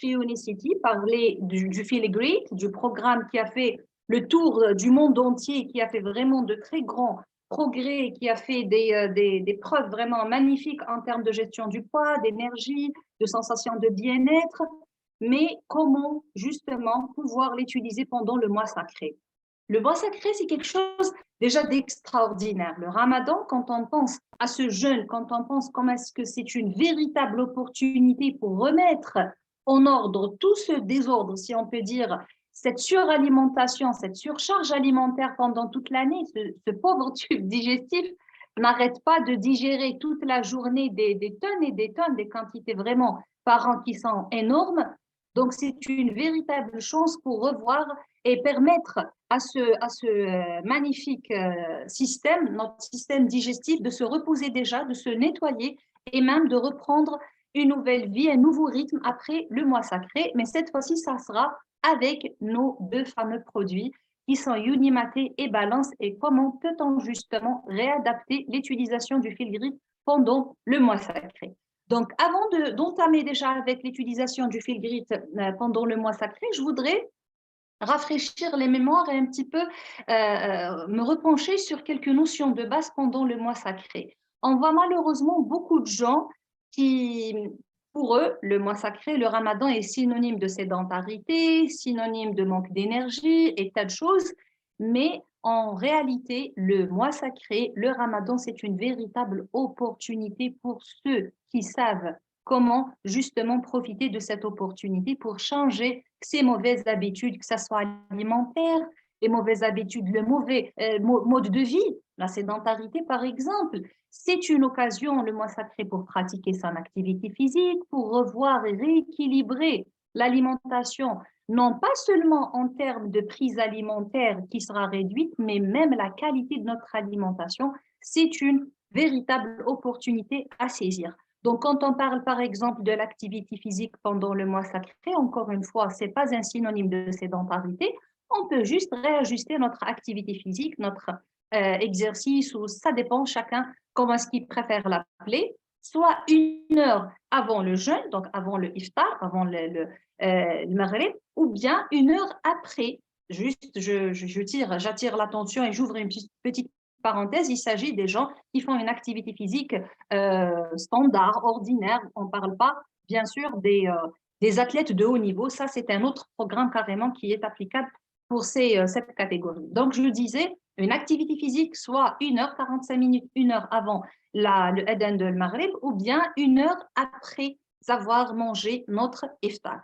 Unicity parlait du Feel Great, du programme qui a fait le tour du monde entier, qui a fait vraiment de très grands progrès, qui a fait des preuves vraiment magnifiques en termes de gestion du poids, d'énergie, de sensation de bien-être, mais comment justement pouvoir l'utiliser pendant le mois sacré. Le mois sacré, c'est quelque chose déjà d'extraordinaire. Le Ramadan, quand on pense à ce jeûne, quand on pense comment est-ce que c'est une véritable opportunité pour remettre en ordre tout ce désordre, si on peut dire, cette suralimentation, cette surcharge alimentaire pendant toute l'année, ce pauvre tube digestif n'arrête pas de digérer toute la journée des tonnes et des tonnes, des quantités vraiment par an qui sont énormes. Donc, c'est une véritable chance pour revoir et permettre à ce magnifique système, notre système digestif, de se reposer déjà, de se nettoyer et même de reprendre une nouvelle vie, un nouveau rythme après le mois sacré. Mais cette fois-ci, ça sera avec nos deux fameux produits qui sont Unimaté et Balance. Et comment peut-on justement réadapter l'utilisation du fil gris pendant le mois sacré? Donc, avant d'entamer déjà avec l'utilisation du fil gris pendant le mois sacré, je voudrais rafraîchir les mémoires et un petit peu me repencher sur quelques notions de base pendant le mois sacré. On voit malheureusement beaucoup de gens qui, pour eux, le mois sacré, le ramadan est synonyme de sédentarité, synonyme de manque d'énergie et tas de choses, mais en réalité, le mois sacré, le ramadan, c'est une véritable opportunité pour ceux qui savent comment justement profiter de cette opportunité pour changer ces mauvaises habitudes, que ce soit alimentaire, les mauvaises habitudes, le mauvais mode de vie, la sédentarité par exemple. C'est une occasion, le mois sacré, pour pratiquer son activité physique, pour revoir et rééquilibrer l'alimentation, non pas seulement en termes de prise alimentaire qui sera réduite, mais même la qualité de notre alimentation. C'est une véritable opportunité à saisir. Donc, quand on parle, par exemple, de l'activité physique pendant le mois sacré, encore une fois, ce n'est pas un synonyme de sédentarité. On peut juste réajuster notre activité physique, notre exercice, ou ça dépend chacun comment est-ce qu'il préfère l'appeler, soit une heure avant le jeûne, donc avant le iftar, avant le maghrib, ou bien une heure après. Juste, j'attire l'attention et j'ouvre une petite parenthèse, il s'agit des gens qui font une activité physique standard, ordinaire. On ne parle pas, bien sûr, des athlètes de haut niveau. Ça, c'est un autre programme carrément qui est applicable pour cette catégorie. Donc, je disais, une activité physique, soit 1 heure, 45 minutes, 1 heure avant le Eden de Maghrib, ou bien 1 heure après avoir mangé notre iftar.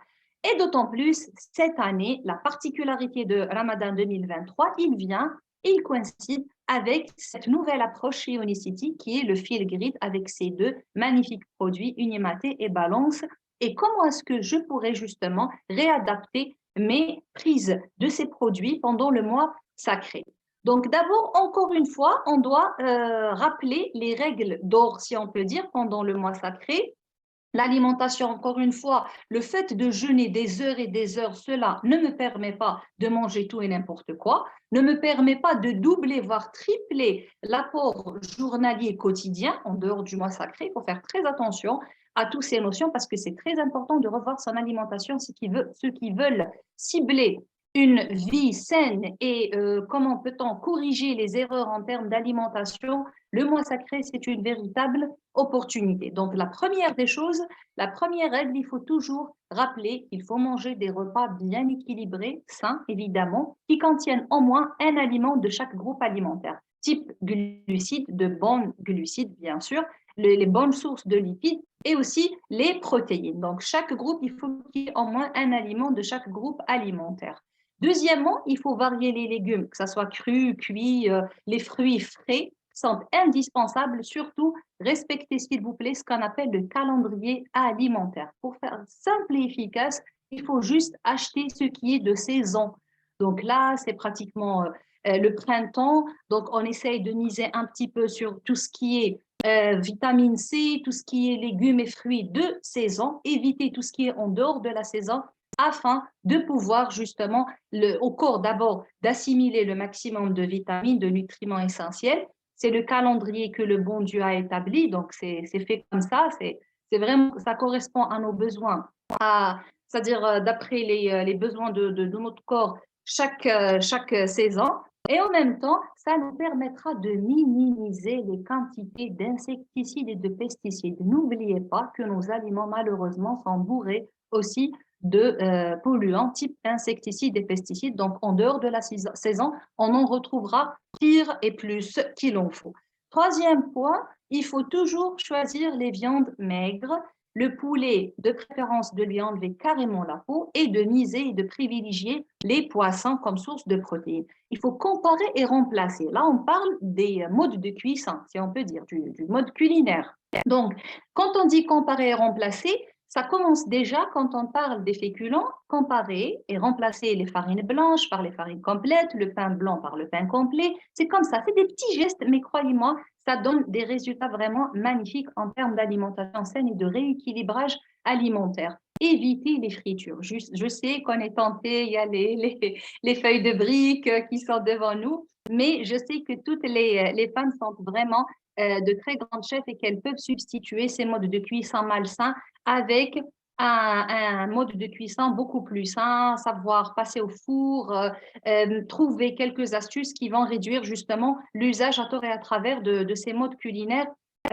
Et d'autant plus, cette année, la particularité de Ramadan 2023, il coïncide avec cette nouvelle approche chez Unicity qui est le Feel Grid avec ces deux magnifiques produits, Unimaté et Balance. Et comment est-ce que je pourrais justement réadapter mes prises de ces produits pendant le mois sacré? Donc d'abord, encore une fois, on doit rappeler les règles d'or, si on peut dire, pendant le mois sacré. L'alimentation, encore une fois, le fait de jeûner des heures et des heures, cela ne me permet pas de manger tout et n'importe quoi, ne me permet pas de doubler, voire tripler l'apport journalier quotidien en dehors du mois sacré. Il faut faire très attention à toutes ces notions parce que c'est très important de revoir son alimentation. Ceux qui veulent cibler une vie saine et comment peut-on corriger les erreurs en termes d'alimentation, le mois sacré, c'est une véritable opportunité. Donc, la première des choses, la première règle, il faut toujours rappeler qu'il faut manger des repas bien équilibrés, sains évidemment, qui contiennent au moins un aliment de chaque groupe alimentaire. Type glucides, de bons glucides bien sûr, les bonnes sources de lipides et aussi les protéines. Donc, chaque groupe, il faut qu'il y ait au moins un aliment de chaque groupe alimentaire. Deuxièmement, il faut varier les légumes, que ce soit crus, cuits, les fruits frais sont indispensables, surtout respectez s'il vous plaît ce qu'on appelle le calendrier alimentaire. Pour faire simple et efficace, il faut juste acheter ce qui est de saison. Donc là, c'est pratiquement le printemps, donc on essaye de miser un petit peu sur tout ce qui est vitamine C, tout ce qui est légumes et fruits de saison, éviter tout ce qui est en dehors de la saison afin de pouvoir justement, au corps d'abord, d'assimiler le maximum de vitamines, de nutriments essentiels. C'est le calendrier que le bon Dieu a établi, donc c'est fait comme ça, c'est vraiment, ça correspond à nos besoins, à c'est-à-dire d'après les besoins de notre corps chaque saison. Et en même temps, ça nous permettra de minimiser les quantités d'insecticides et de pesticides. N'oubliez pas que nos aliments, malheureusement, sont bourrés aussi de polluants type insecticides et pesticides. Donc, en dehors de la saison, on en retrouvera pire et plus qu'il en faut. Troisième point, il faut toujours choisir les viandes maigres. Le poulet, de préférence, de lui enlever carrément la peau et de miser et de privilégier les poissons comme source de protéines. Il faut comparer et remplacer. Là, on parle des modes de cuisson, si on peut dire, du mode culinaire. Donc, quand on dit comparer et remplacer, ça commence déjà quand on parle des féculents, comparer et remplacer les farines blanches par les farines complètes, le pain blanc par le pain complet. C'est comme ça, c'est des petits gestes, mais croyez-moi, ça donne des résultats vraiment magnifiques en termes d'alimentation saine et de rééquilibrage alimentaire. Évitez les fritures. Je sais qu'on est tenté, il y a les feuilles de briques qui sont devant nous, mais je sais que toutes les femmes sont vraiment de très grandes chefs et qu'elles peuvent substituer ces modes de cuisson malsains avec un mode de cuisson beaucoup plus sain, savoir passer au four, trouver quelques astuces qui vont réduire justement l'usage à tort et à travers de ces modes culinaires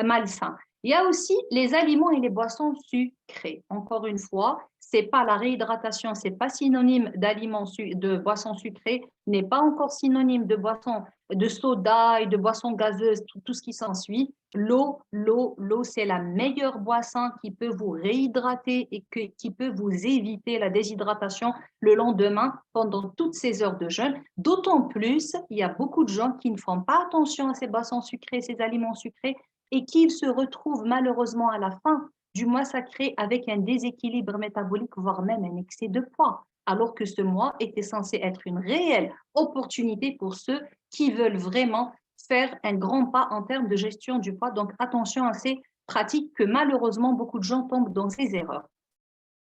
malsains. Il y a aussi les aliments et les boissons sucrées. Encore une fois, c'est pas la réhydratation, c'est pas synonyme de boissons sucrées, n'est pas encore synonyme de boissons de soda et de boissons gazeuses, tout ce qui s'ensuit. L'eau, c'est la meilleure boisson qui peut vous réhydrater et qui peut vous éviter la déshydratation le lendemain pendant toutes ces heures de jeûne. D'autant plus, il y a beaucoup de gens qui ne font pas attention à ces boissons sucrées, ces aliments sucrés, et qu'ils se retrouvent malheureusement à la fin du mois sacré avec un déséquilibre métabolique, voire même un excès de poids, alors que ce mois était censé être une réelle opportunité pour ceux qui veulent vraiment faire un grand pas en termes de gestion du poids. Donc, attention à ces pratiques que malheureusement beaucoup de gens tombent dans ces erreurs.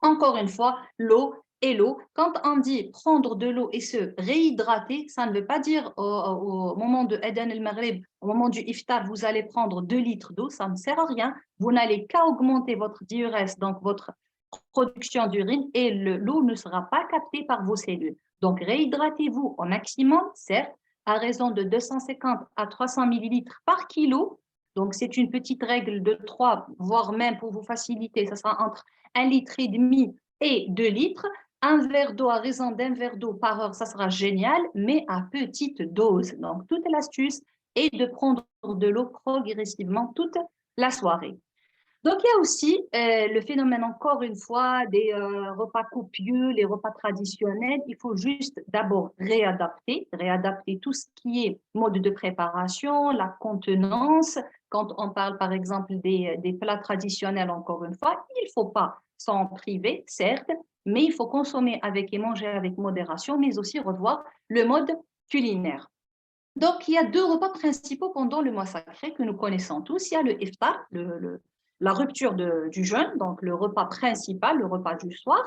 Encore une fois, l'eau et l'eau. Quand on dit prendre de l'eau et se réhydrater, ça ne veut pas dire au moment de Eden el-Maghrib, au moment du iftar, vous allez prendre 2 litres d'eau, ça ne sert à rien. Vous n'allez qu'à augmenter votre diurèse, donc votre production d'urine, et l'eau ne sera pas captée par vos cellules. Donc, réhydratez-vous au maximum, certes, à raison de 250 à 300 millilitres par kilo. Donc, c'est une petite règle de 3, voire même pour vous faciliter, ça sera entre 1,5 litre et 2 litres. Un verre d'eau à raison d'un verre d'eau par heure, ça sera génial, mais à petite dose. Donc, toute l'astuce est de prendre de l'eau progressivement toute la soirée. Donc, il y a aussi le phénomène, encore une fois, des repas copieux, les repas traditionnels. Il faut juste d'abord réadapter tout ce qui est mode de préparation, la contenance. Quand on parle, par exemple, des plats traditionnels, encore une fois, il ne faut pas s'en priver, certes, mais il faut consommer avec et manger avec modération, mais aussi revoir le mode culinaire. Donc, il y a 2 repas principaux pendant le mois sacré que nous connaissons tous. Il y a le iftar, la rupture du jeûne, donc le repas principal, le repas du soir.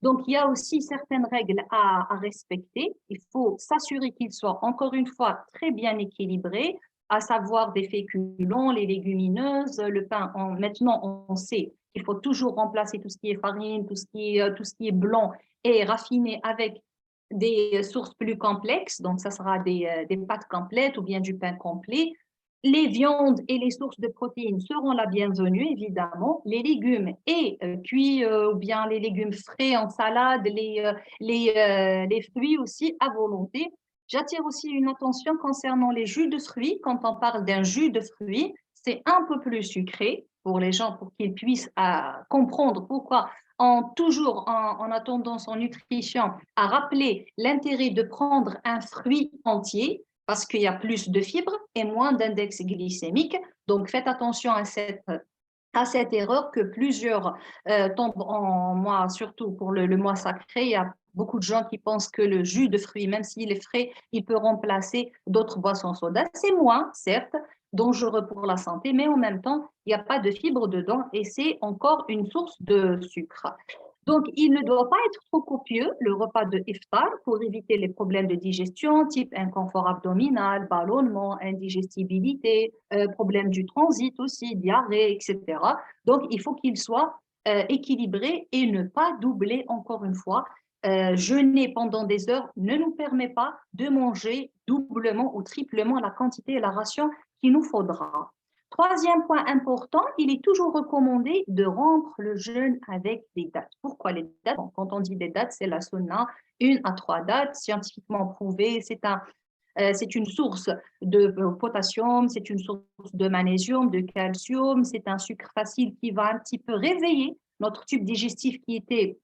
Donc, il y a aussi certaines règles à respecter. Il faut s'assurer qu'il soit, encore une fois, très bien équilibré, à savoir des féculents, les légumineuses, le pain. Maintenant, on sait qu'il faut toujours remplacer tout ce qui est farine, tout ce qui est blanc et raffiné avec des sources plus complexes, donc ça sera des pâtes complètes ou bien du pain complet. Les viandes et les sources de protéines seront la bienvenue, évidemment. Les légumes et cuits ou bien les légumes frais en salade, les fruits aussi à volonté. J'attire aussi une attention concernant les jus de fruits. Quand on parle d'un jus de fruits, c'est un peu plus sucré pour les gens, pour qu'ils puissent comprendre pourquoi on a tendance en nutrition à rappeler l'intérêt de prendre un fruit entier parce qu'il y a plus de fibres et moins d'index glycémique. Donc, faites attention à cette erreur que plusieurs tombent en mois, surtout pour le mois sacré. Il y a beaucoup de gens qui pensent que le jus de fruits, même s'il est frais, il peut remplacer d'autres boissons soda. C'est moins, certes, dangereux pour la santé, mais en même temps, il n'y a pas de fibres dedans et c'est encore une source de sucre. Donc, il ne doit pas être trop copieux, le repas de iftar, pour éviter les problèmes de digestion, type inconfort abdominal, ballonnement, indigestibilité, problème du transit aussi, diarrhée, etc. Donc, il faut qu'il soit équilibré et ne pas doubler encore une fois. Jeûner pendant des heures ne nous permet pas de manger doublement ou triplement la quantité et la ration qu'il nous faudra. Troisième point important, il est toujours recommandé de rompre le jeûne avec des dates. Pourquoi les dates? Bon, quand on dit des dates, c'est la sunna, 1 à 3 dates, scientifiquement prouvées. C'est une source de potassium, c'est une source de magnésium, de calcium, c'est un sucre facile qui va un petit peu réveiller notre tube digestif qui était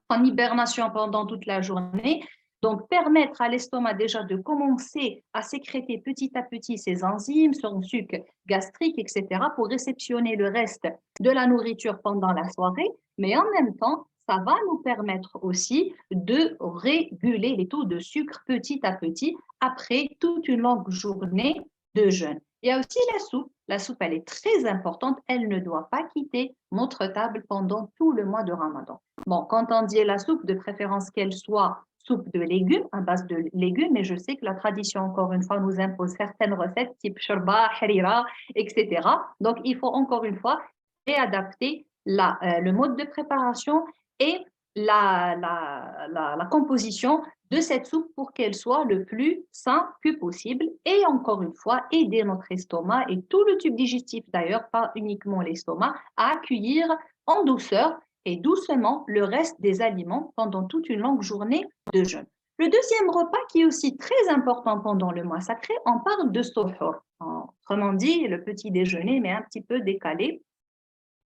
en hibernation pendant toute la journée. Donc, permettre à l'estomac déjà de commencer à sécréter petit à petit ses enzymes, son sucre gastrique, etc., pour réceptionner le reste de la nourriture pendant la soirée. Mais en même temps, ça va nous permettre aussi de réguler les taux de sucre petit à petit après toute une longue journée de jeûne. Il y a aussi la soupe. La soupe, elle est très importante. Elle ne doit pas quitter notre table pendant tout le mois de Ramadan. Bon, quand on dit la soupe, de préférence qu'elle soit soupe de légumes, à base de légumes, mais je sais que la tradition, encore une fois, nous impose certaines recettes, type shorba, harira, etc. Donc, il faut encore une fois réadapter le mode de préparation et la composition de cette soupe pour qu'elle soit le plus sain que possible et encore une fois aider notre estomac et tout le tube digestif d'ailleurs, pas uniquement l'estomac, à accueillir en douceur et doucement le reste des aliments pendant toute une longue journée de jeûne. Le deuxième repas qui est aussi très important pendant le mois sacré, on parle de suhoor. Autrement dit, le petit déjeuner, mais un petit peu décalé.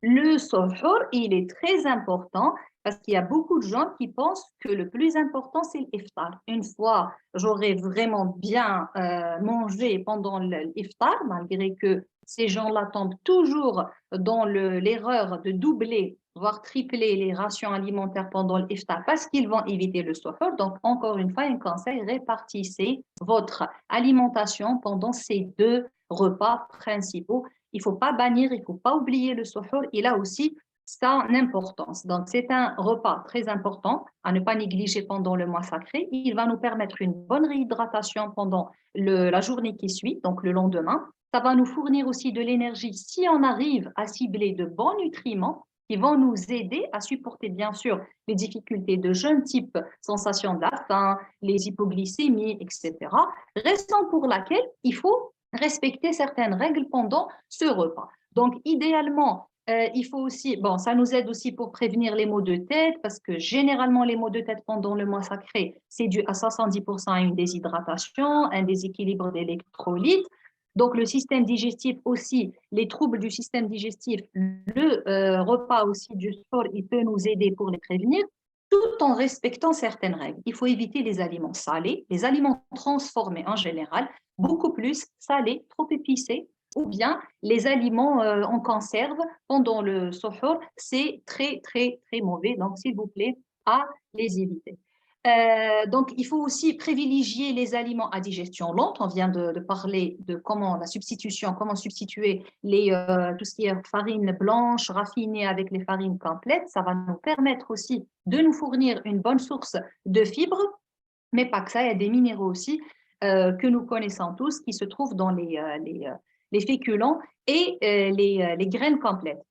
Le suhoor, il est très important parce qu'il y a beaucoup de gens qui pensent que le plus important, c'est l'iftar. Une fois, j'aurais vraiment bien mangé pendant l'iftar, malgré que ces gens-là tombent toujours dans l'erreur de doubler, voire tripler les rations alimentaires pendant l'iftar parce qu'ils vont éviter le suhoor. Donc, encore une fois, un conseil, répartissez votre alimentation pendant ces 2 repas principaux. Il ne faut pas bannir, il ne faut pas oublier le suhoor. Il a aussi son importance. Donc, c'est un repas très important à ne pas négliger pendant le mois sacré. Il va nous permettre une bonne réhydratation pendant la journée qui suit, donc le lendemain. Ça va nous fournir aussi de l'énergie si on arrive à cibler de bons nutriments qui vont nous aider à supporter, bien sûr, les difficultés de jeûne, type sensation de la faim, les hypoglycémies, etc. Raison pour laquelle il faut respecter certaines règles pendant ce repas. Donc, idéalement, il faut aussi, bon, ça nous aide aussi pour prévenir les maux de tête, parce que généralement, les maux de tête pendant le mois sacré, c'est dû à 70% à une déshydratation, un déséquilibre d'électrolytes. Donc, le système digestif aussi, les troubles du système digestif, le repas aussi du sport, il peut nous aider pour les prévenir, tout en respectant certaines règles. Il faut éviter les aliments salés, les aliments transformés en général, beaucoup plus salés, trop épicés, ou bien les aliments en conserve pendant le suhoor, c'est très, très, très mauvais. Donc, s'il vous plaît, à les éviter. Donc, il faut aussi privilégier les aliments à digestion lente. On vient de parler de comment la substitution, comment substituer tout ce qui est farine blanche raffinée avec les farines complètes. Ça va nous permettre aussi de nous fournir une bonne source de fibres, mais pas que ça, il y a des minéraux aussi que nous connaissons tous qui se trouvent dans les féculents et les graines complètes.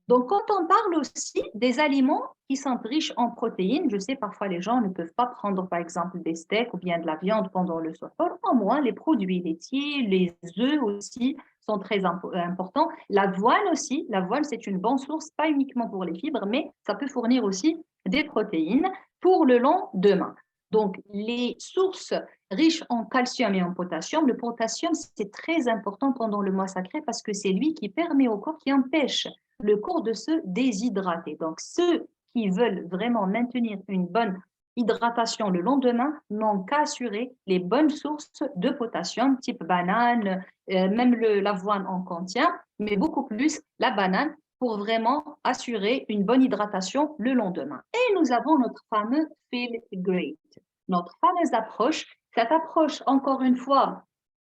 Donc, quand on parle aussi des aliments qui sont riches en protéines, je sais parfois les gens ne peuvent pas prendre par exemple des steaks ou bien de la viande pendant le suhoor, au moins les produits laitiers, les œufs aussi sont très importants. L'avoine aussi, l'avoine c'est une bonne source, pas uniquement pour les fibres, mais ça peut fournir aussi des protéines pour le lendemain. Donc, les sources riches en calcium et en potassium, le potassium c'est très important pendant le mois sacré parce que c'est lui qui permet au corps, qui empêche le corps de se déshydrater. Donc, ceux qui veulent vraiment maintenir une bonne hydratation le lendemain n'ont qu'à assurer les bonnes sources de potassium, type banane, même l'avoine en contient, mais beaucoup plus la banane pour vraiment assurer une bonne hydratation le lendemain. Et nous avons notre fameux Feel Great, notre fameuse approche. Cette approche, encore une fois,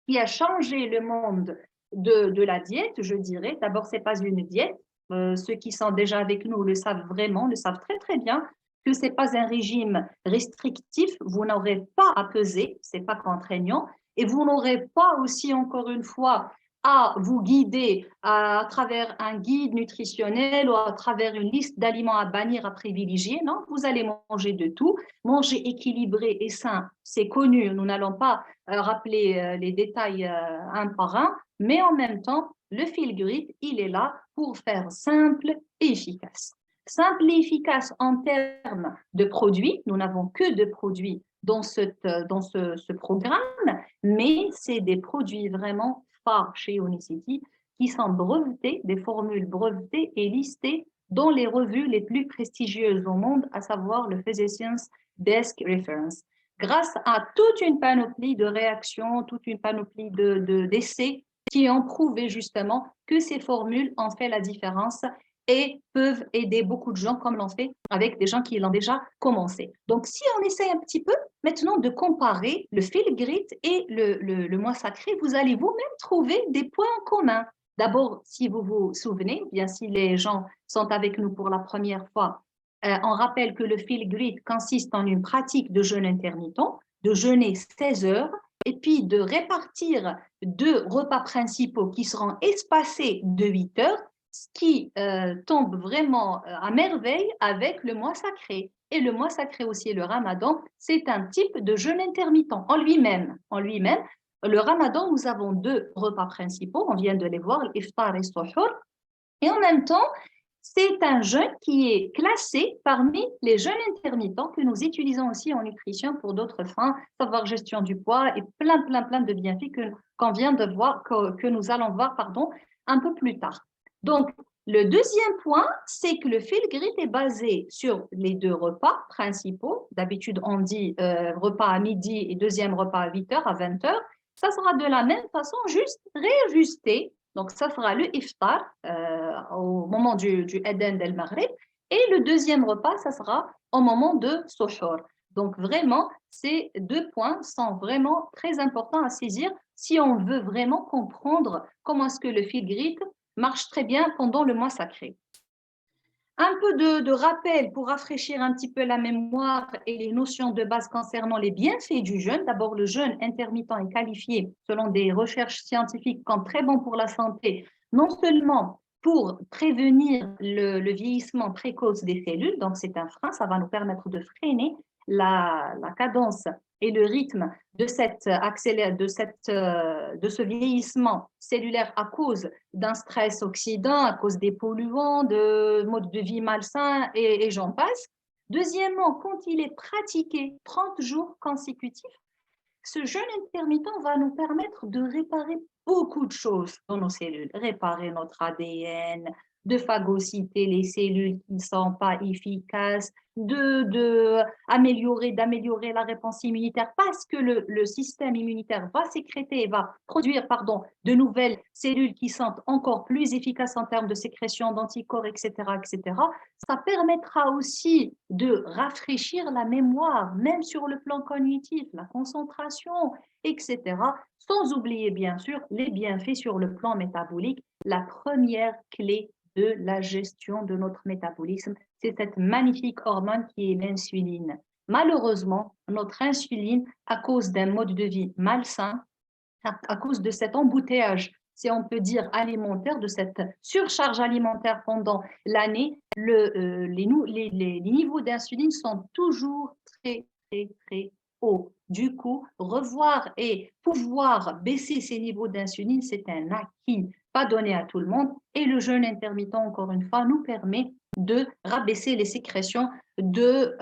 qui a changé le monde de la diète, je dirais. D'abord, ce n'est pas une diète. Ceux qui sont déjà avec nous le savent vraiment, le savent très très bien que ce n'est pas un régime restrictif. Vous n'aurez pas à peser, ce n'est pas contraignant. Et vous n'aurez pas aussi, encore une fois, à vous guider à travers un guide nutritionnel ou à travers une liste d'aliments à bannir, à privilégier. Non, vous allez manger de tout. Manger équilibré et sain, c'est connu. Nous n'allons pas rappeler les détails un par un, mais en même temps, le fil grit, il est là pour faire simple et efficace. Simple et efficace en termes de produits. Nous n'avons que de produits dans ce programme, mais c'est des produits vraiment phares chez Unicity qui sont brevetés, des formules brevetées et listées dans les revues les plus prestigieuses au monde, à savoir le Physicians Desk Reference. Grâce à toute une panoplie de réactions, toute une panoplie d'essais qui ont prouvé justement que ces formules ont fait la différence et peuvent aider beaucoup de gens comme l'ont fait avec des gens qui l'ont déjà commencé. Donc, si on essaie un petit peu maintenant de comparer le fil grit et le mois sacré, vous allez vous-même trouver des points communs. D'abord, si vous vous souvenez, bien si les gens sont avec nous pour la première fois, on rappelle que le fil grit consiste en une pratique de jeûne intermittent, de jeûner 16 heures et puis de répartir 2 repas principaux qui seront espacés de 8 heures, ce qui tombe vraiment à merveille avec le mois sacré. Et le mois sacré aussi, le ramadan, c'est un type de jeûne intermittent en lui-même. Le ramadan, nous avons 2 repas principaux, on vient de les voir, l'iftar et suhoor. Et en même temps, c'est un jeûne qui est classé parmi les jeûnes intermittents que nous utilisons aussi en nutrition pour d'autres fins, savoir gestion du poids et plein de bienfaits qu'on vient de voir, que nous allons voir, pardon, un peu plus tard. Donc, le deuxième point, c'est que le fil grit est basé sur les 2 repas principaux. D'habitude, on dit repas à midi et deuxième repas à 8 heures, à 20 heures. Ça sera de la même façon, juste réajusté. Donc, ça sera le iftar au moment du Eden del Maghrib. Et le deuxième repas, ça sera au moment de Sochor. Donc, vraiment, ces 2 points sont vraiment très importants à saisir si on veut vraiment comprendre comment est-ce que le fil grit marche très bien pendant le mois sacré. Un peu de rappel pour rafraîchir un petit peu la mémoire et les notions de base concernant les bienfaits du jeûne. D'abord, le jeûne intermittent est qualifié, selon des recherches scientifiques, comme très bon pour la santé, non seulement pour prévenir le vieillissement précoce des cellules, donc c'est un frein, ça va nous permettre de freiner la cadence et le rythme de ce vieillissement cellulaire à cause d'un stress oxydant, à cause des polluants, de mode de vie malsain et j'en passe. Deuxièmement, quand il est pratiqué 30 jours consécutifs, ce jeûne intermittent va nous permettre de réparer beaucoup de choses dans nos cellules, réparer notre ADN, de phagocyter les cellules qui ne sont pas efficaces, d'améliorer la réponse immunitaire parce que le système immunitaire va sécréter, va produire, pardon, de nouvelles cellules qui sont encore plus efficaces en termes de sécrétion d'anticorps, etc., etc. Ça permettra aussi de rafraîchir la mémoire, même sur le plan cognitif, la concentration, etc. Sans oublier, bien sûr, les bienfaits sur le plan métabolique. La première clé de la gestion de notre métabolisme, c'est cette magnifique hormone qui est l'insuline. Malheureusement, notre insuline, à cause d'un mode de vie malsain, à cause de cet embouteillage, si on peut dire alimentaire, de cette surcharge alimentaire pendant l'année, les niveaux d'insuline sont toujours très hauts. Du coup, revoir et pouvoir baisser ces niveaux d'insuline, c'est un acquis, pas donné à tout le monde. Et le jeûne intermittent, encore une fois, nous permet de rabaisser les sécrétions de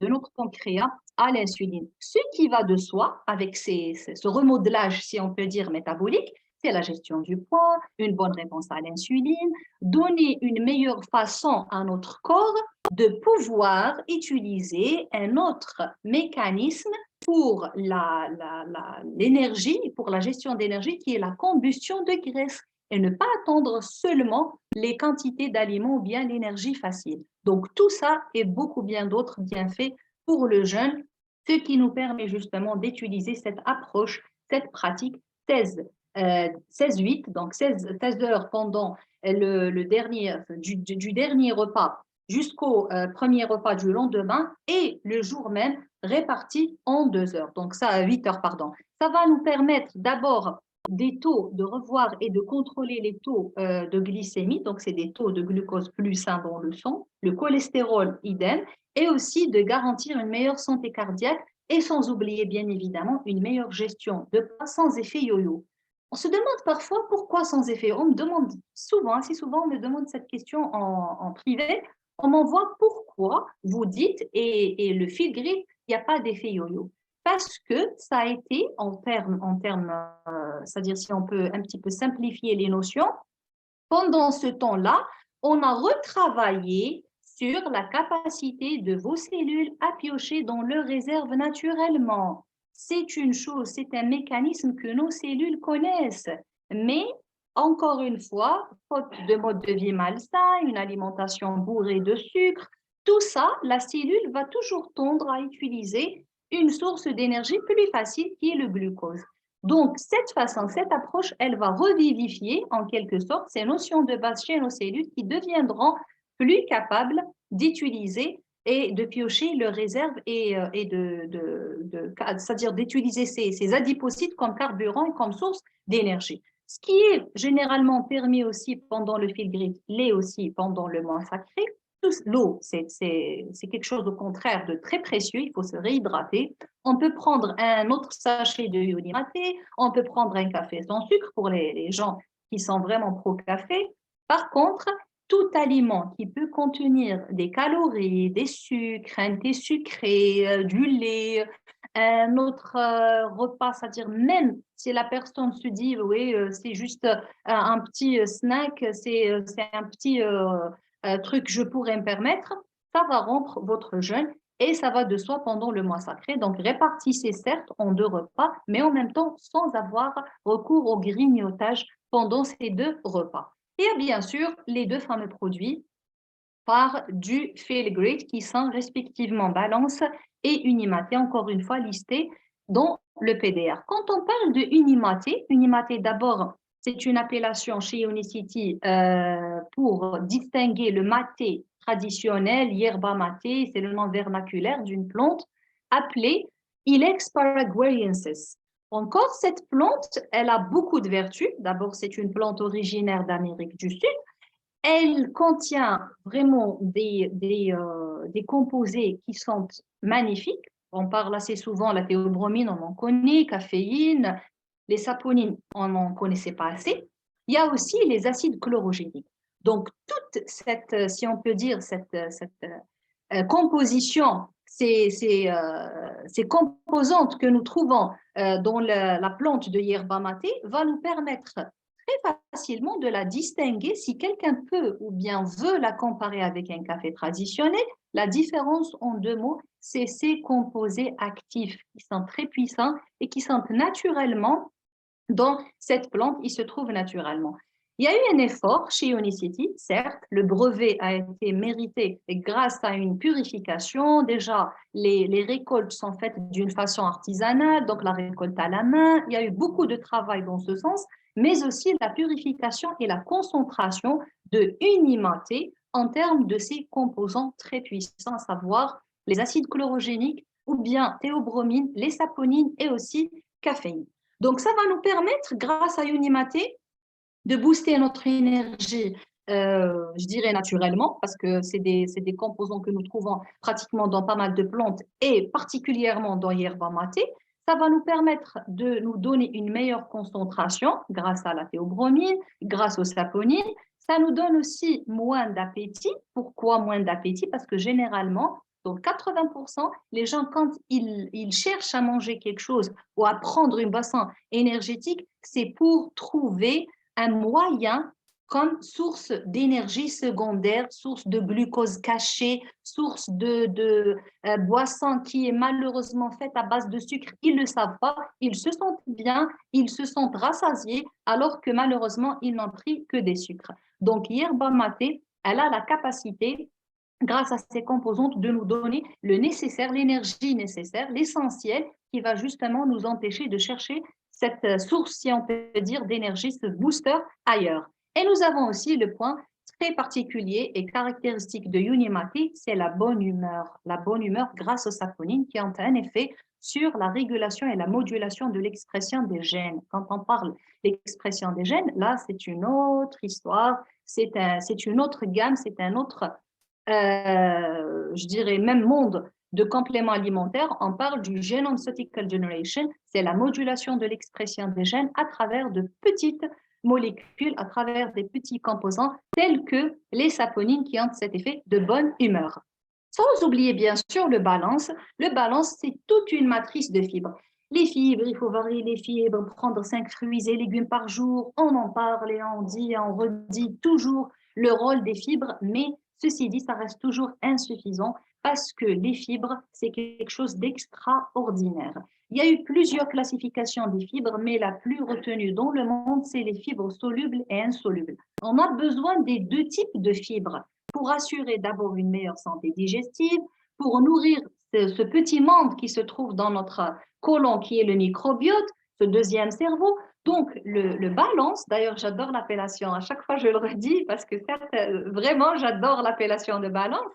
notre pancréas à l'insuline. Ce qui va de soi avec ce remodelage, si on peut dire, métabolique, c'est la gestion du poids, une bonne réponse à l'insuline, donner une meilleure façon à notre corps de pouvoir utiliser un autre mécanisme pour l'énergie, pour la gestion d'énergie, qui est la combustion de graisse, et ne pas attendre seulement les quantités d'aliments ou bien l'énergie facile. Donc, tout ça et beaucoup bien d'autres bienfaits pour le jeûne, ce qui nous permet justement d'utiliser cette approche, cette pratique 16-8, donc 16 heures pendant du dernier repas jusqu'au premier repas du lendemain et le jour même réparti en 2 heures. Donc ça, 8 heures, pardon. Ça va nous permettre d'abord des taux, de revoir et de contrôler les taux de glycémie, donc c'est des taux de glucose plus sains dans le sang, le cholestérol idem, et aussi de garantir une meilleure santé cardiaque et sans oublier bien évidemment une meilleure gestion de poids sans effet yo-yo. On se demande parfois pourquoi sans effet. On me demande souvent, assez souvent, on me demande cette question en privé. On m'envoie pourquoi vous dites, et le fil gris, il n'y a pas d'effet yo-yo. Parce que ça a été en termes c'est-à-dire si on peut un petit peu simplifier les notions, pendant ce temps-là, on a retravaillé sur la capacité de vos cellules à piocher dans leurs réserves naturellement. C'est une chose, c'est un mécanisme que nos cellules connaissent. Mais, encore une fois, faute de mode de vie malsain, une alimentation bourrée de sucre, tout ça, la cellule va toujours tendre à utiliser une source d'énergie plus facile qui est le glucose. Donc, cette façon, cette approche, elle va revivifier en quelque sorte ces notions de base chez nos cellules qui deviendront plus capables d'utiliser et de piocher leurs réserves c'est-à-dire d'utiliser ces adipocytes comme carburant et comme source d'énergie. Ce qui est généralement permis aussi pendant le fil gris, l'est aussi pendant le mois sacré. L'eau, c'est quelque chose au contraire de très précieux, il faut se réhydrater. On peut prendre un autre sachet de Yoni Maté, on peut prendre un café sans sucre pour les gens qui sont vraiment pro-café. Par contre, tout aliment qui peut contenir des calories, des sucres, un thé sucré, du lait, un autre repas, c'est-à-dire même si la personne se dit, oui, c'est juste un petit snack, c'est un petit truc que je pourrais me permettre, ça va rompre votre jeûne et ça va de soi pendant le mois sacré. Donc, répartissez certes en 2 repas, mais en même temps sans avoir recours au grignotage pendant ces 2 repas. Et bien sûr, les 2 fameux produits par du Feel Great qui sont respectivement Balance et Unimaté, encore une fois listés dans le PDR. Quand on parle de Unimaté d'abord, c'est une appellation chez Unicity pour distinguer le maté traditionnel, yerba maté, c'est le nom vernaculaire d'une plante appelée Ilex paraguayensis. Encore, cette plante, elle a beaucoup de vertus. D'abord, c'est une plante originaire d'Amérique du Sud. Elle contient vraiment des composés qui sont magnifiques. On parle assez souvent, la théobromine, on en connaît, caféine, les saponines, on n'en connaissait pas assez. Il y a aussi les acides chlorogéniques. Donc, toute cette, si on peut dire, cette composition, ces composantes que nous trouvons dans la plante de yerba maté va nous permettre très facilement de la distinguer si quelqu'un peut ou bien veut la comparer avec un café traditionnel. La différence en 2 mots, c'est ces composés actifs qui sont très puissants et qui sont naturellement dans cette plante, ils se trouvent naturellement. Il y a eu un effort chez Unicity, certes, le brevet a été mérité grâce à une purification. Déjà, les récoltes sont faites d'une façon artisanale, donc la récolte à la main. Il y a eu beaucoup de travail dans ce sens, mais aussi la purification et la concentration de Unimaté en termes de ces composants très puissants, à savoir les acides chlorogéniques ou bien théobromine, les saponines et aussi caféine. Donc, ça va nous permettre, grâce à Unimaté, de booster notre énergie, je dirais naturellement, parce que c'est des composants que nous trouvons pratiquement dans pas mal de plantes et particulièrement dans yerba maté. Ça va nous permettre de nous donner une meilleure concentration grâce à la théobromine, grâce aux saponines. Ça nous donne aussi moins d'appétit. Pourquoi moins d'appétit? Parce que généralement, donc 80%, les gens, quand ils cherchent à manger quelque chose ou à prendre une boisson énergétique, c'est pour trouver un moyen comme source d'énergie secondaire, source de glucose caché, source de boisson qui est malheureusement faite à base de sucre. Ils ne le savent pas, ils se sentent bien, ils se sentent rassasiés, alors que malheureusement, ils n'ont pris que des sucres. Donc, yerba maté, elle a la capacité, grâce à ces composantes, de nous donner le nécessaire, l'énergie nécessaire, l'essentiel qui va justement nous empêcher de chercher cette source, si on peut dire, d'énergie, ce booster ailleurs. Et nous avons aussi le point très particulier et caractéristique de Unimati, c'est la bonne humeur. La bonne humeur grâce aux saponines qui ont un effet sur la régulation et la modulation de l'expression des gènes. Quand on parle d'expression des gènes, là, c'est une autre histoire, c'est une autre gamme, c'est un autre, je dirais, même monde de compléments alimentaires. On parle du Genome Cycle Generation, c'est la modulation de l'expression des gènes à travers de petites molécules, à travers des petits composants tels que les saponines qui ont cet effet de bonne humeur. Sans oublier bien sûr le balance. Le balance, c'est toute une matrice de fibres. Les fibres, il faut varier les fibres, prendre 5 fruits et légumes par jour. On en parle et on dit, on redit toujours le rôle des fibres, mais ceci dit, ça reste toujours insuffisant parce que les fibres, c'est quelque chose d'extraordinaire. Il y a eu plusieurs classifications des fibres, mais la plus retenue dans le monde, c'est les fibres solubles et insolubles. On a besoin des deux types de fibres pour assurer d'abord une meilleure santé digestive, pour nourrir ce petit monde qui se trouve dans notre côlon, qui est le microbiote, ce deuxième cerveau. Donc, le balance, d'ailleurs, j'adore l'appellation, à chaque fois je le redis parce que vraiment, j'adore l'appellation de balance.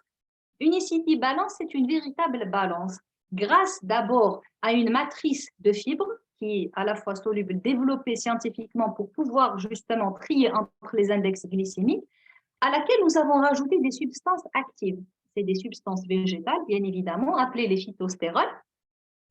Unicity Balance, c'est une véritable balance. Grâce d'abord à une matrice de fibres qui est à la fois soluble, développée scientifiquement pour pouvoir justement trier entre les index glycémiques, à laquelle nous avons rajouté des substances actives. C'est des substances végétales, bien évidemment, appelées les phytostérols,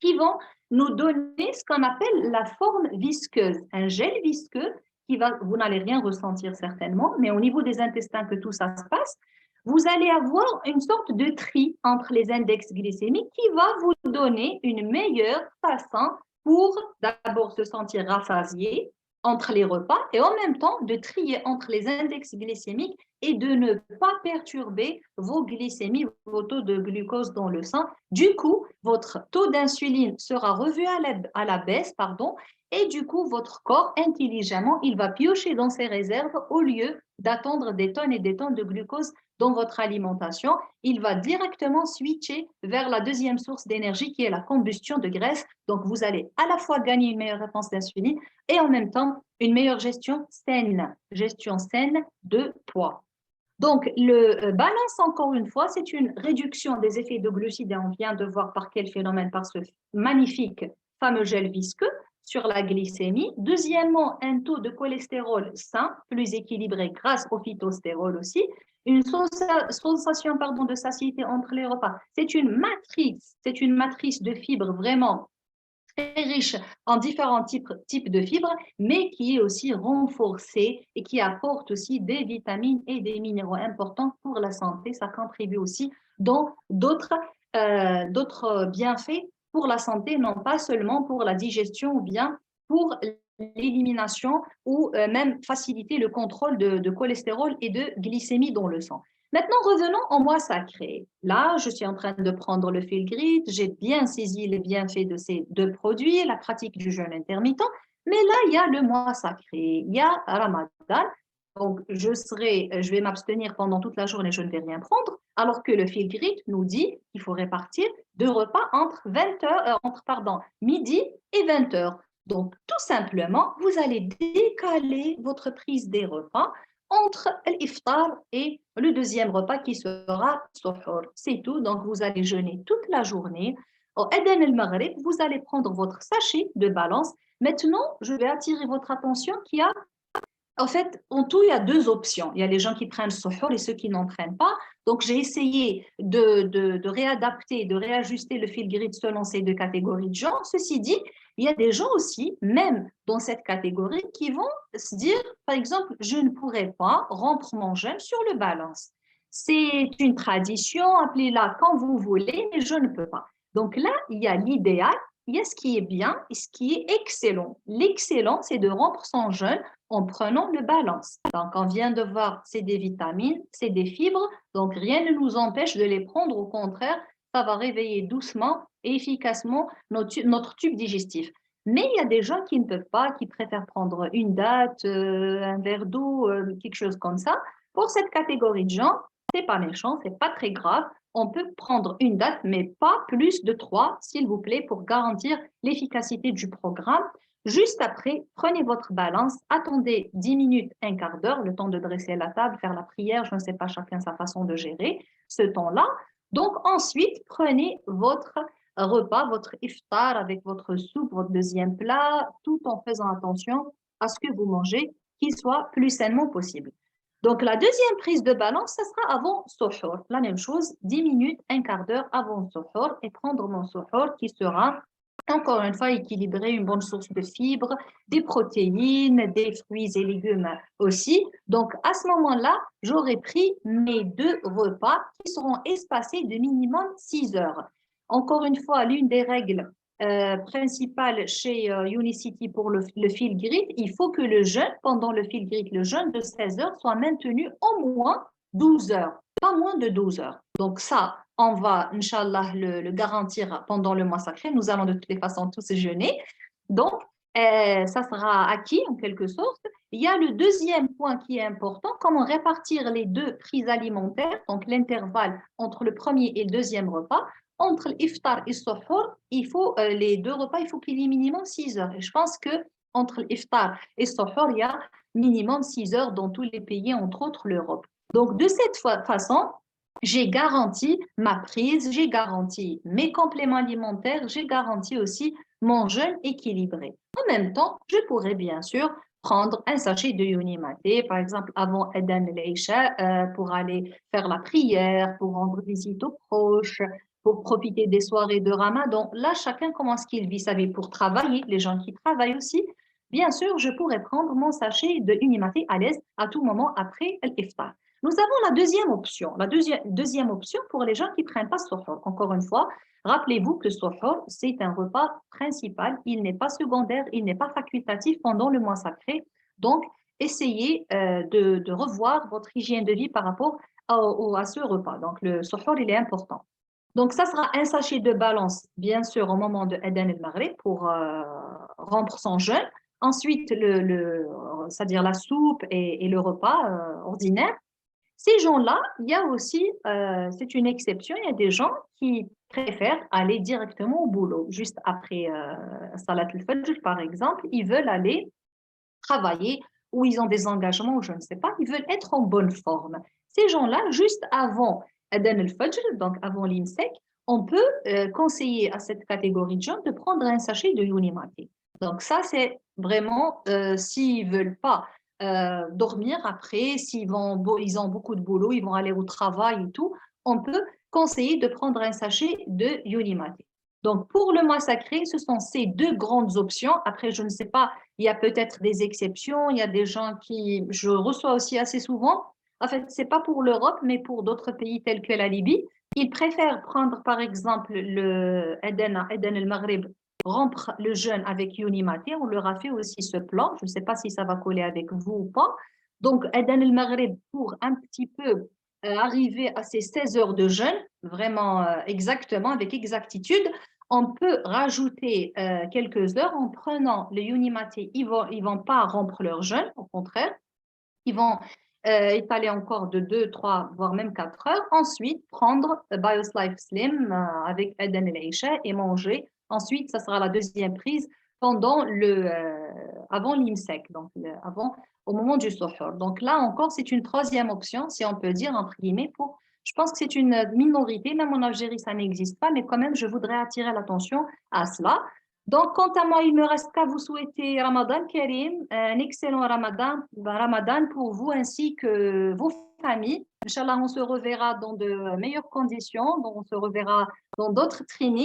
qui vont nous donner ce qu'on appelle la forme visqueuse, un gel visqueux qui va, vous n'allez rien ressentir certainement, mais au niveau des intestins que tout ça se passe, vous allez avoir une sorte de tri entre les index glycémiques qui va vous donner une meilleure façon pour d'abord se sentir rassasié entre les repas et en même temps de trier entre les index glycémiques et de ne pas perturber vos glycémies, vos taux de glucose dans le sang. Du coup, votre taux d'insuline sera revu à la baisse, pardon, et du coup, votre corps, intelligemment, il va piocher dans ses réserves au lieu d'attendre des tonnes et des tonnes de glucose dans votre alimentation. Il va directement switcher vers la deuxième source d'énergie qui est la combustion de graisse. Donc, vous allez à la fois gagner une meilleure réponse d'insuline et en même temps une meilleure gestion saine de poids. Donc, le balance, encore une fois, c'est une réduction des effets de glucides et on vient de voir par quel phénomène, par ce magnifique fameux gel visqueux sur la glycémie. Deuxièmement, un taux de cholestérol sain, plus équilibré grâce au phytostérol aussi. Une sensation de satiété entre les repas. C'est une matrice de fibres vraiment très riche en différents types de fibres, mais qui est aussi renforcée et qui apporte aussi des vitamines et des minéraux importants pour la santé. Ça contribue aussi dans d'autres bienfaits pour la santé, non pas seulement pour la digestion ou bien pour l'élimination ou même faciliter le contrôle de cholestérol et de glycémie dans le sang. Maintenant, revenons au mois sacré. Là, je suis en train de prendre le fil grid, j'ai bien saisi les bienfaits de ces deux produits, la pratique du jeûne intermittent, mais là, il y a le mois sacré, il y a Ramadan. Donc, je vais m'abstenir pendant toute la journée, je ne vais rien prendre, alors que le fil grid nous dit qu'il faut répartir deux repas entre midi et 20 heures. Donc, tout simplement, vous allez décaler votre prise des repas entre l'iftar et le deuxième repas qui sera suhoor. C'est tout. Donc, vous allez jeûner toute la journée. Au Adhan al-Maghrib, vous allez prendre votre sachet de balance. Maintenant, je vais attirer votre attention qu'il y a en fait, en tout, il y a deux options. Il y a les gens qui prennent suhoor et ceux qui n'en prennent pas. Donc, j'ai essayé de réadapter, de réajuster le fil grid selon ces deux catégories de gens. Ceci dit, il y a des gens aussi, même dans cette catégorie, qui vont se dire, par exemple, je ne pourrais pas rompre mon jeûne sur le balance. C'est une tradition, appelez-la quand vous voulez, mais je ne peux pas. Donc là, il y a l'idéal, il y a ce qui est bien et ce qui est excellent. L'excellent, c'est de rompre son jeûne en prenant le balance. Donc, on vient de voir, c'est des vitamines, c'est des fibres, donc rien ne nous empêche de les prendre. Au contraire, ça va réveiller doucement et efficacement notre tube digestif. Mais il y a des gens qui ne peuvent pas, qui préfèrent prendre une date, un verre d'eau, quelque chose comme ça. Pour cette catégorie de gens, c'est pas méchant, c'est pas très grave. On peut prendre une date, mais pas plus de 3, s'il vous plaît, pour garantir l'efficacité du programme. Juste après, prenez votre balance, attendez 10 minutes, un quart d'heure, le temps de dresser la table, faire la prière, je ne sais pas, chacun sa façon de gérer ce temps-là. Donc ensuite, prenez votre repas, votre iftar avec votre soupe, votre deuxième plat, tout en faisant attention à ce que vous mangez, qu'il soit plus sainement possible. Donc la deuxième prise de balance, ce sera avant suhoor. La même chose, 10 minutes, un quart d'heure avant suhoor et prendre mon suhoor qui sera encore une fois équilibré, une bonne source de fibres, des protéines, des fruits et légumes aussi. Donc à ce moment-là, j'aurai pris mes deux repas qui seront espacés de minimum 6 heures. Encore une fois, l'une des règles principales chez Unicity pour le fil grit, il faut que le jeûne, pendant le fil grit, le jeûne de 16 heures soit maintenu au moins 12 heures, pas moins de 12 heures. Donc ça, on va, Inch'Allah, le garantir pendant le mois sacré. Nous allons de toutes les façons tous jeûner. Donc, ça sera acquis en quelque sorte. Il y a le deuxième point qui est important, comment répartir les deux prises alimentaires, donc l'intervalle entre le premier et le deuxième repas. Entre l'iftar et le suhoor, il faut, les deux repas, il faut qu'il y ait minimum 6 heures. Et je pense que entre l'iftar et le suhoor, il y a minimum 6 heures dans tous les pays, entre autres l'Europe. Donc, de cette façon, j'ai garanti ma prise, j'ai garanti mes compléments alimentaires, j'ai garanti aussi mon jeûne équilibré. En même temps, je pourrais bien sûr prendre un sachet de Yoni Maté, par exemple avant Edan el-Isha, pour aller faire la prière, pour rendre visite aux proches, pour profiter des soirées de Ramadan. Là, chacun comment est-ce qu'il vit sa vie pour travailler, les gens qui travaillent aussi. Bien sûr, je pourrais prendre mon sachet de Yoni Maté à l'aise à tout moment après l'iftar. Nous avons la deuxième option. La deuxième option pour les gens qui ne prennent pas suhoor. Encore une fois, rappelez-vous que suhoor, c'est un repas principal. Il n'est pas secondaire, il n'est pas facultatif pendant le mois sacré. Donc, essayez de revoir votre hygiène de vie par rapport à ce repas. Donc, le suhoor, il est important. Donc, ça sera un sachet de balance, bien sûr, au moment de Edan el-Maghrib pour rompre son jeûne. Ensuite, c'est-à-dire la soupe et le repas ordinaire. Ces gens-là, il y a aussi, c'est une exception, il y a des gens qui préfèrent aller directement au boulot. Juste après Salat al-Fajr, par exemple, ils veulent aller travailler ou ils ont des engagements ou je ne sais pas, ils veulent être en bonne forme. Ces gens-là, juste avant Adhan al-Fajr, donc avant l'imsek, on peut conseiller à cette catégorie de gens de prendre un sachet de Yoni Mati. Donc ça, c'est vraiment s'ils veulent pas dormir après, ils ont beaucoup de boulot, ils vont aller au travail et tout, on peut conseiller de prendre un sachet de Yoni Mati. Donc, pour le mois sacré, ce sont ces deux grandes options. Après, je ne sais pas, il y a peut-être des exceptions. Il y a des gens qui, je reçois aussi assez souvent. En fait, c'est pas pour l'Europe, mais pour d'autres pays tels que la Libye. Ils préfèrent prendre, par exemple, le Eden el-Maghrib, rompre le jeûne avec Yoni Maté. On leur a fait aussi ce plan. Je ne sais pas si ça va coller avec vous ou pas. Donc, Eden el-Maghrib, pour un petit peu arriver à ces 16 heures de jeûne, vraiment exactement, avec exactitude, on peut rajouter quelques heures en prenant le Yoni Maté. Ils vont pas rompre leur jeûne, au contraire. Ils vont étaler encore de 2, 3, voire même 4 heures. Ensuite, prendre Bios Life Slim avec Eden el-Isha et manger. Ensuite, ça sera la deuxième prise pendant avant l'imsek, donc au moment du suhoor. Donc là encore, c'est une troisième option, si on peut dire, entre guillemets, je pense que c'est une minorité, même en Algérie, ça n'existe pas, mais quand même, je voudrais attirer l'attention à cela. Donc, quant à moi, il me reste qu'à vous souhaiter Ramadan Karim, un excellent Ramadan pour vous ainsi que vos familles. Inch'Allah, on se reverra dans de meilleures conditions, on se reverra dans d'autres trainings.